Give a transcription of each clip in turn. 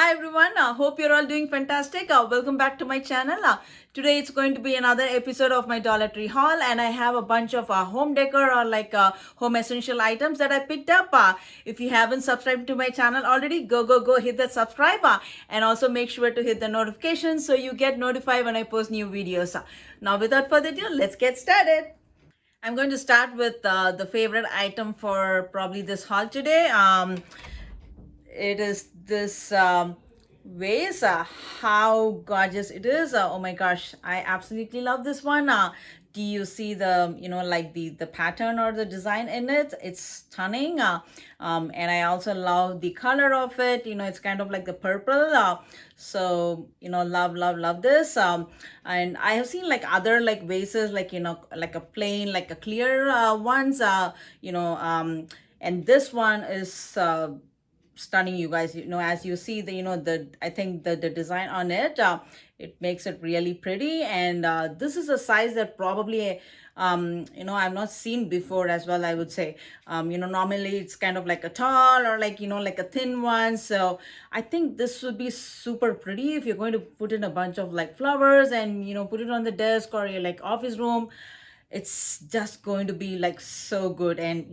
Hi everyone, hope you're all doing fantastic. Welcome back to my channel. Today it's going to be another episode of my Dollar Tree haul, and I have a bunch of home decor or home essential items that I picked up. If you haven't subscribed to my channel already, go hit that subscribe and also make sure to hit the notifications so you get notified when I post new videos. Now without further ado, let's get started. I'm going to start with the favorite item for probably this haul today. It is this vase. How gorgeous it is. Oh my gosh, I absolutely love this one. Do you see the like the pattern or the design in it? It's stunning. And I also love the color of it. It's kind of like the purple. So love this. And I have seen like other like vases, like like a plain, like a clear ones. And this one is stunning, you guys. As you see, the I think the design on it, it makes it really pretty. And this is a size that probably I've not seen before as well, I would say. Normally it's kind of like a tall or like a thin one. So I think this would be super pretty if you're going to put in a bunch of like flowers and put it on the desk or your like office room. It's just going to be like so good, and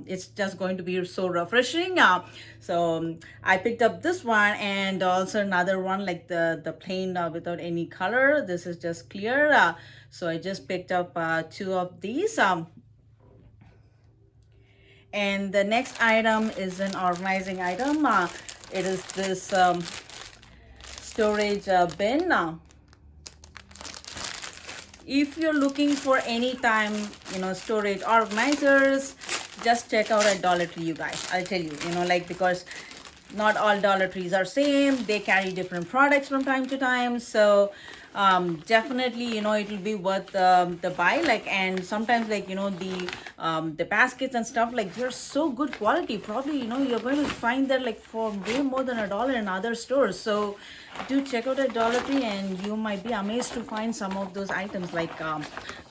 it's just going to be so refreshing. I picked up this one and also another one, like the plain without any color. This is just clear. So I just picked up two of these. And the next item is an organizing item. It is this storage bin. If you're looking for any time storage organizers, just check out at Dollar Tree, you guys. I'll tell you, because not all Dollar Trees are same. They carry different products from time to time. So definitely it will be worth the buy. And sometimes the baskets and stuff, like they're so good quality. Probably you're going to find that like for way more than $1 in other stores. So do check out at Dollar Tree and you might be amazed to find some of those items.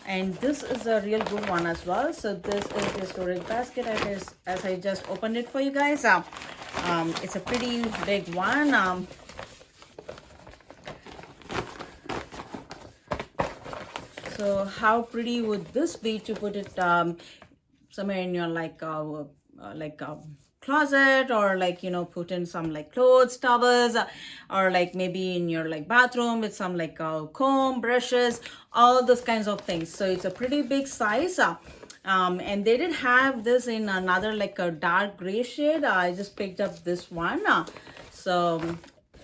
And this is a real good one as well. So this is the storage basket as I just opened it for you guys. It's a pretty big one. So how pretty would this be to put it somewhere in your closet, or put in some like clothes, towels, or like maybe in your like bathroom with some comb, brushes, all those kinds of things. So it's a pretty big size. And they did have this in another like a dark gray shade. I just picked up this one. So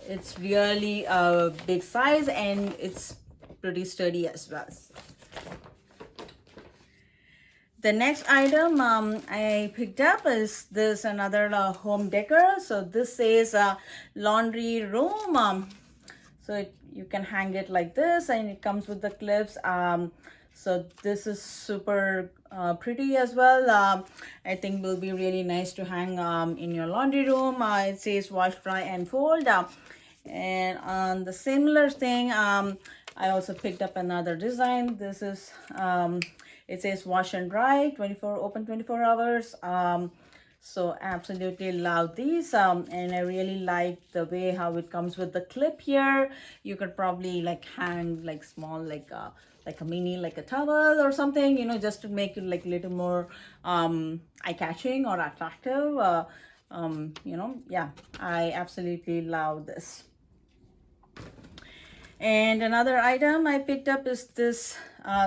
it's really a big size and it's pretty sturdy as well. The next item I picked up is this another home decor. So this says laundry room. So you can hang it like this, and it comes with the clips. So this is super pretty as well. I think will be really nice to hang in your laundry room. It says wash, dry, and fold. And on the similar thing, I also picked up another design. This is it says wash and dry, 24 open 24 hours. So absolutely love these. And I really like the way how it comes with the clip here. You could probably like hang like small like a mini like a towel or something, just to make it like a little more eye-catching or attractive. Yeah, I absolutely love this. And another item I picked up is this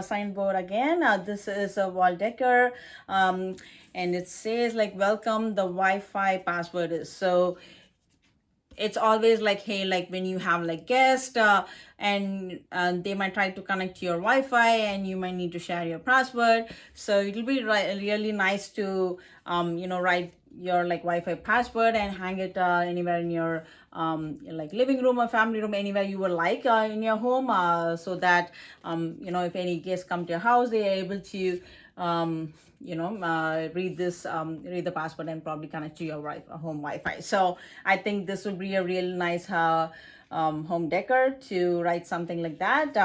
signboard again. This is a wall decor, and it says like welcome, the Wi-Fi password is. So it's always like, hey, like when you have like guests and they might try to connect to your Wi-Fi and you might need to share your password. So it'll be really nice to write your like Wi-Fi password and hang it anywhere in your like living room or family room, anywhere you would like in your home, so that if any guests come to your house, they are able to read the password and probably connect to your home Wi-Fi. So I think this would be a real nice home decor to write something like that.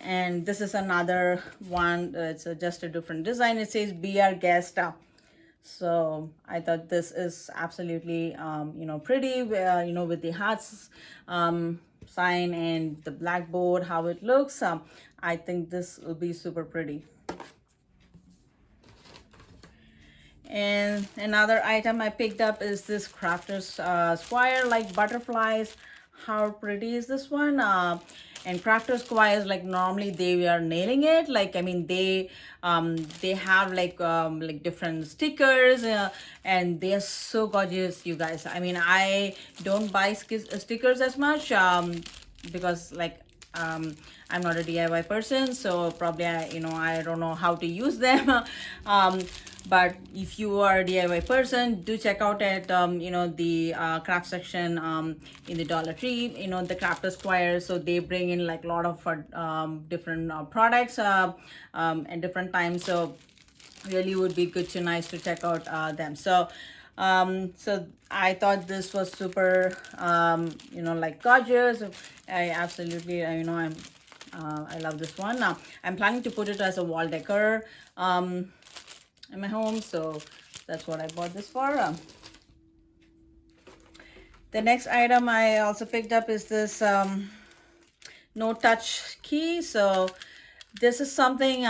And this is another one. It's just a different design. It says be our guest. So I thought this is absolutely, pretty, with the hearts sign and the blackboard, how it looks. I think this will be super pretty. And another item I picked up is this Crafter's Square, like butterflies. How pretty is this one? And Crafter Squares, like normally they are nailing it. Like, I mean, they have like different stickers, and they are so gorgeous, you guys. I mean, I don't buy stickers as much because like I'm not a DIY person, so probably I don't know how to use them. But if you are a DIY person, do check out at the craft section in the Dollar Tree. The Crafter Square. So they bring in like a lot of different products at different times. So really would be good to nice to check out them. So I thought this was super like gorgeous. I absolutely I love this one. Now I'm planning to put it as a wall decor in my home, so that's what I bought this for. The next item I also picked up is this no touch key. So this is something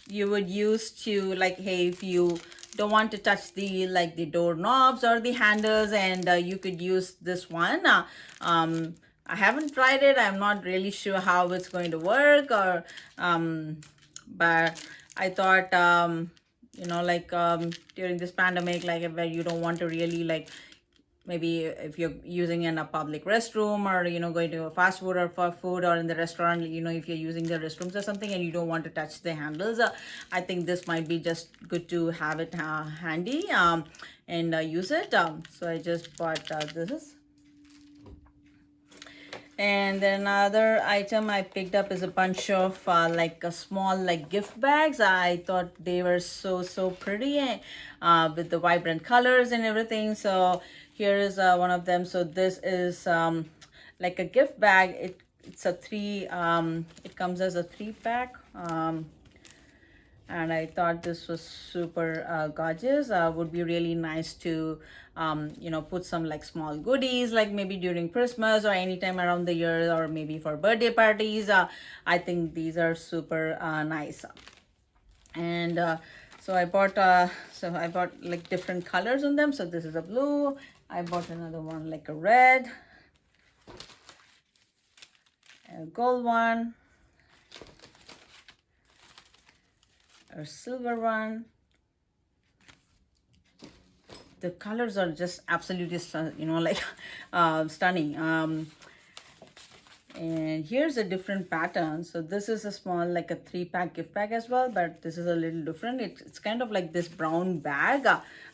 you would use to, like, hey, if you don't want to touch the doorknobs or the handles, and you could use this one. I haven't tried it. I'm not really sure how it's going to work, or but I thought during this pandemic, like where you don't want to really maybe if you're using in a public restroom, or going to a fast food or for food, or in the restaurant, if you're using the restrooms or something and you don't want to touch the handles, I think this might be just good to have it handy and use it. So I just bought this. And then another item I picked up is a bunch of like a small like gift bags. I thought they were so pretty with the vibrant colors and everything. So here is one of them. So this is like a gift bag. It's a it comes as a 3-pack. And I thought this was super gorgeous. Would be really nice to put some like small goodies, like maybe during Christmas or anytime around the year, or maybe for birthday parties. I think these are super nice. And so I bought like different colors on them. So this is a blue. I bought another one like a red, a gold one, a silver one. The colors are just absolutely stunning. And here's a different pattern. So this is a small like a 3-pack gift bag as well, but this is a little different. It's kind of like this brown bag,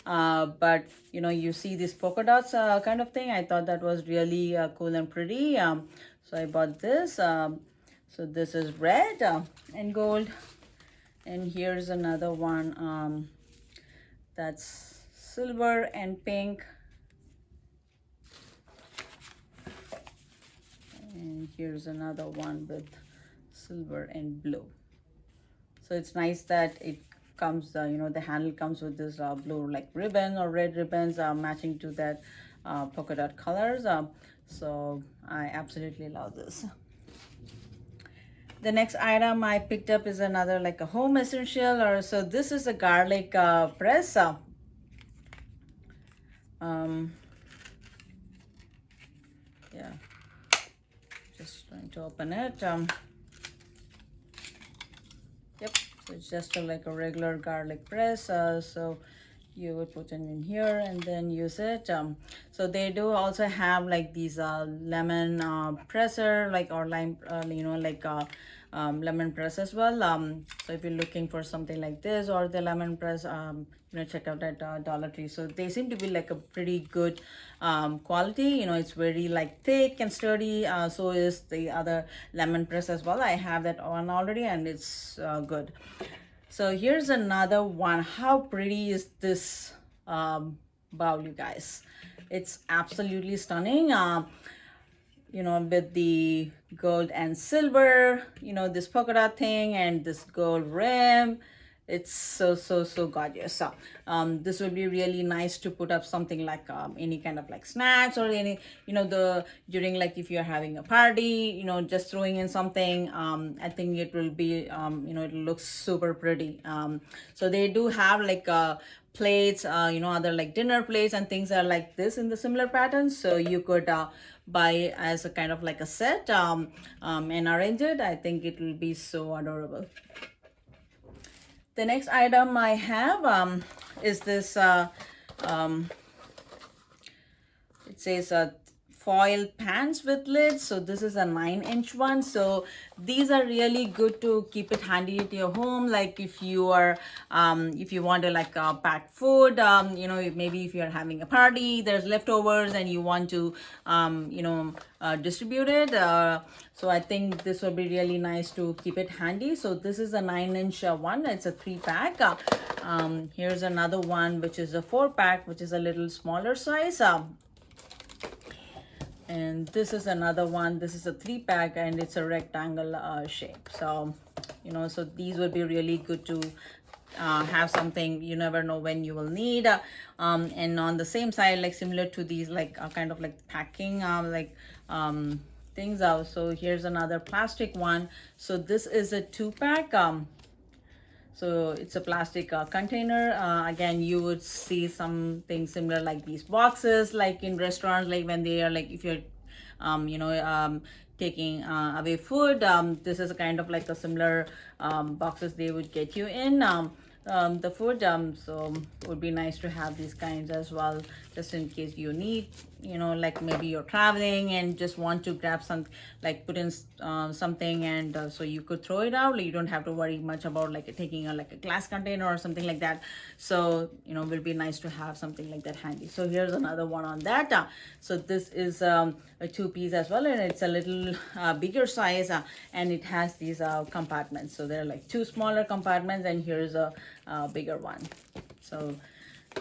but you see these polka dots kind of thing. I thought that was really cool and pretty. So I bought this. So this is red and gold. And here's another one that's silver and pink. And here's another one with silver and blue. So it's nice that it comes, the handle comes with this blue like ribbon or red ribbons matching to that polka dot colors. So I absolutely love this. The next item I picked up is another like a home essential, or so this is a garlic press. Yeah, just trying to open it. Yep, so it's just like a regular garlic press. So you would put it in here and then use it. So they do also have like these lemon presser, like, or lime, lemon press as well. So if you're looking for something like this or the lemon press, check out at Dollar Tree. So they seem to be like a pretty good quality. It's very like thick and sturdy. So is the other lemon press as well. I have that one already, and it's good. So here's another one. How pretty is this bowl, you guys? It's absolutely stunning. With the gold and silver, this polka dot thing and this gold rim. It's so gorgeous. So this would be really nice to put up something like any kind of like snacks or any, the during like if you're having a party, just throwing in something. I think it will be it looks super pretty. So they do have like plates, other like dinner plates and things are like this in the similar pattern, so you could buy as a kind of like a set, and arrange it. I think it will be so adorable. The next item I have is this, it says foil pans with lids. So this is a 9-inch one. So these are really good to keep it handy at your home. Like if you are, if you want to like pack food, maybe if you're having a party, there's leftovers and you want to, distribute it. So I think this will be really nice to keep it handy. So this is a 9-inch one. It's a 3-pack. Here's another one, which is a 4-pack, which is a little smaller size. And this is another one. This is a 3-pack and it's a rectangle shape. So so these would be really good to have something you never know when you will need. And on the same side, like similar to these, like kind of like packing things out. So here's another plastic one. So this is a 2-pack. So it's a plastic container. Again, you would see something similar like these boxes, like in restaurants, like when they are like, if you're, taking away food, this is a kind of like a similar boxes they would get you in the food. So it would be nice to have these kinds as well, just in case you need, like maybe you're traveling and just want to grab some, like put in something, and so you could throw it out. Like, you don't have to worry much about like taking like a glass container or something like that. So it will be nice to have something like that handy. So here's another one on that. So this is a 2-piece as well, and it's a little bigger size, and it has these compartments. So there are like 2 smaller compartments, and here's a bigger one. So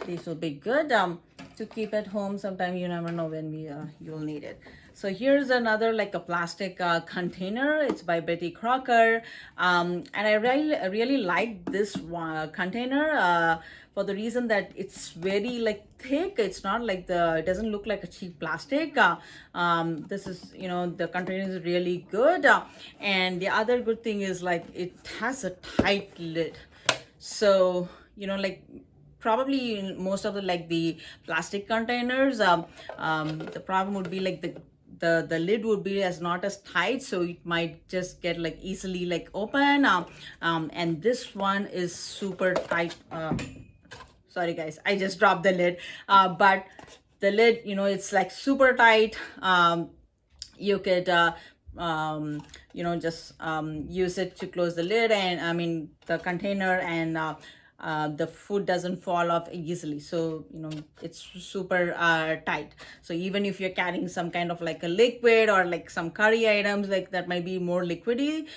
these will be good to keep at home. Sometimes you never know when you'll need it. So here's another like a plastic container. It's by Betty Crocker, and I really like this container for the reason that it's very like thick. It's not like it doesn't look like a cheap plastic. This is, the container is really good, and the other good thing is like it has a tight lid. So like probably in most of the like the plastic containers, the problem would be like the lid would be not as tight, so it might just get like easily like open, and this one is super tight. Sorry guys, I just dropped the lid, but the lid, it's like super tight. You could just use it to close the lid, and I mean the container, and the food doesn't fall off easily. So it's super tight. So even if you're carrying some kind of like a liquid or like some curry items like that might be more liquidy,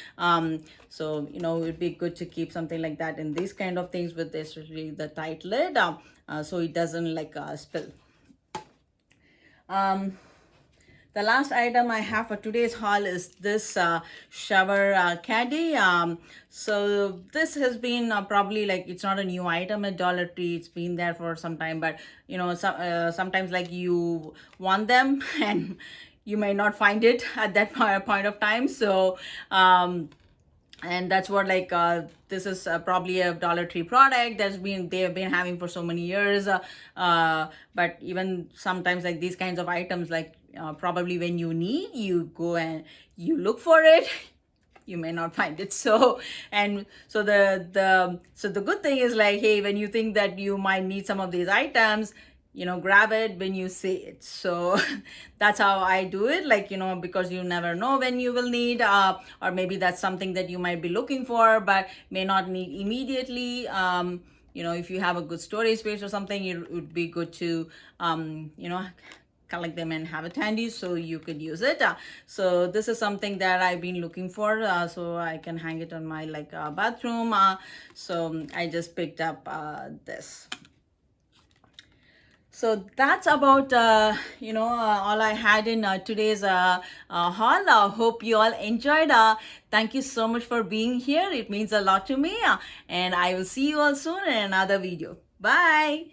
so it'd be good to keep something like that in these kind of things with this really the tight lid, so it doesn't like spill. The last item I have for today's haul is this shower caddy. So this has been probably like, it's not a new item at Dollar Tree. It's been there for some time, but sometimes like you want them and you may not find it at that point of time. So and that's what like this is probably a Dollar Tree product they have been having for so many years, but even sometimes like these kinds of items, like probably when you need, you go and you look for it, you may not find it. So the good thing is like, hey, when you think that you might need some of these items, grab it when you see it. So that's how I do it, like, because you never know when you will need, or maybe that's something that you might be looking for but may not need immediately. If you have a good storage space or something, it would be good to collect them and have it handy so you could use it. So this is something that I've been looking for, so I can hang it on my like bathroom. So I just picked up this. So that's about all I had in today's haul. Hope you all enjoyed. Thank you so much for being here. It means a lot to me. And I will see you all soon in another video. Bye.